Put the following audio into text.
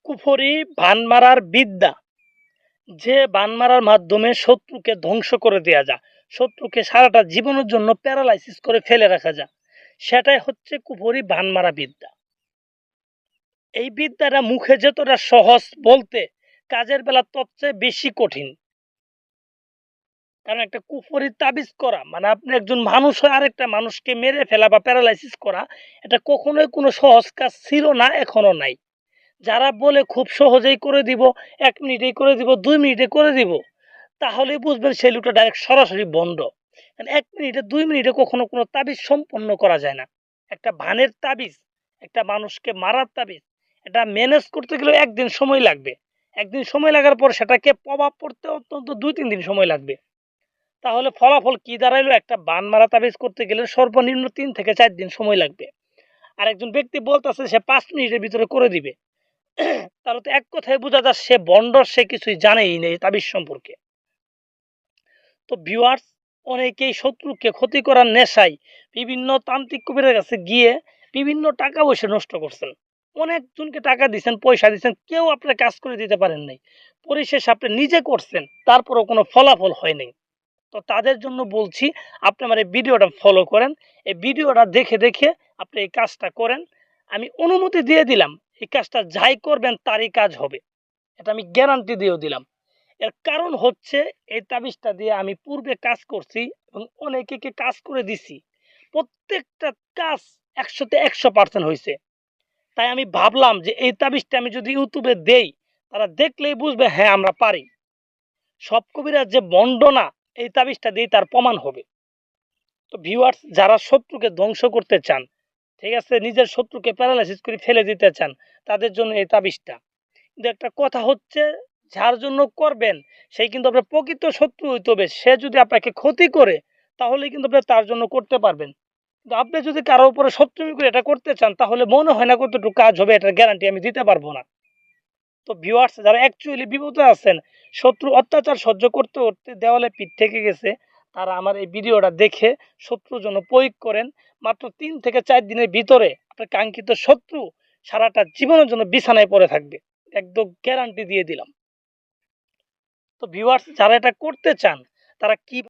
কুফরি বান মারার বিদ্যা, যে বান মারার মাধ্যমে শত্রুকে ধ্বংস করে দেয়া যায়, শত্রুকে সারাটা জীবনের জন্য প্যারালাইসিস করে ফেলে রাখা যায়, সেটাই হচ্ছে কুফরি বান মারা বিদ্যা। এই বিদ্যাটা মুখে যতটা সহজ বলতে, কাজের বেলা তৎচেয়ে বেশি কঠিন। কারণ একটা কুফরি তাবিজ করা মানে আপনি একজন মানুষ হয়ে আরেকটা মানুষকে মেরে ফেলা বা প্যারালাইসিস করা, এটা কখনোই কোনো সহজ কাজ ছিল না, এখনো নাই। যারা বলে খুব সহজেই করে দিব, ১ মিনিটেই করে দিব, ২ মিনিটে করে দিব, তাহলেই বুঝবেন সেই লোকটা ডাইরেক্ট সরাসরি ভন্ড। কারণ ১ মিনিটে ২ মিনিটে কখনো কোনো তাবিজ সম্পন্ন করা যায় না। একটা ভানের তাবিজ, একটা মানুষকে মারার তাবিজ, এটা ম্যানেজ করতে গেলেও ১ দিন সময় লাগবে। ১ দিন সময় লাগার পর সেটাকে প্রভাব পড়তে অন্তত ২-৩ দিন সময় লাগবে। তাহলে ফলাফল কি দাঁড়াইলো? একটা বান মারা তাবিজ করতে গেলে সর্বনিম্ন ৩ থেকে ৪ দিন সময় লাগবে। আর একজন ব্যক্তি বলতেছে সে ৫ মিনিটের ভিতরে করে দিবে। তাহলে তো এক কথায় বোঝা যায় সে ভন্ড, সে কিছুই জানেই না এই তাবিজ সম্পর্কে। তো ভিউয়ার্স, অনেকেই শত্রুকে ক্ষতি করার নেশায় বিভিন্ন তান্ত্রিক কবিরের কাছে গিয়ে বিভিন্ন টাকা পয়সা নষ্ট করছেন। অনেকজনকে টাকা দিছেন, পয়সা দিছেন, কেউ আপনার কাজ করে দিতে পারেন নাই। পরিশেষে আপনি নিজে করছেন, তারপরেও কোনো ফলাফল হয় নাই। তো তাদের জন্য বলছি, আপনি আমার এই ভিডিওটা ফলো করেন। এই ভিডিওটা দেখে, দেখে আপনি এই কাজটা করেন। আমি অনুমতি দিয়ে দিলাম, এই কাজটা যাই করবেন তারই কাজ হবে। এটা আমি গ্যারান্টি দিয়েও দিলাম। এর কারণ হচ্ছে এই তাবিজটা দিয়ে আমি পূর্বে কাজ করছি এবং অনেকেকে কাজ করে দিছি। প্রত্যেকটা কাজ ১০০ তে ১০০% হইছে। তাই আমি ভাবলাম যে এই তাবিজটা আমি যদি YouTube এ দেই, তারা দেখলেই বুঝবে হ্যাঁ, আমরা পারি। সব কবিরাজ যে ভন্ড না, এই তাবিজটা দিয়েই তার প্রমাণ হবে। তো ভিউয়ার্স, যারা শত্রুকে ধ্বংস করতে চান, ঠিক আছে? নিজের শত্রুকে প্যারালাইসিস করে ফেলে দিতে চান, তাদের জন্য এই তাবিজটা। কিন্তু একটা কথা হচ্ছে, যার জন্য করবেন সেই কিন্তু আপনার প্রকৃত শত্রু হইতে হবে। সে যদি আপনাকে ক্ষতি করে তাহলেই কিন্তু আপনি তার জন্য করতে পারবেন। কিন্তু আপনি যদি কারো উপরে শত্রুমি করে এটা করতে চান, তাহলে মনে হয় না কতটুকু কাজ হবে, এটার গ্যারান্টি আমি দিতে পারবো না। তো ভিউয়ার্স, যারা অ্যাকচুয়ালি বিপদে আছেন, শত্রুর অত্যাচার সহ্য করতে, করতে দেওয়ালে পিঠ থেকে গেছে, তারা আমার এই ভিডিওটা দেখে শত্রুর জন্য প্রয়োগ করেন। মাত্র ৩ থেকে ৪ দিনের ভিতরে আপনার কাঙ্ক্ষিত শত্রু সারাটা জীবনের জন্য বিছানায় পড়ে থাকবে। একদম গ্যারান্টি দিয়ে দিলাম। তো ভিউয়ার্স, যারা এটা করতে চান তারা কি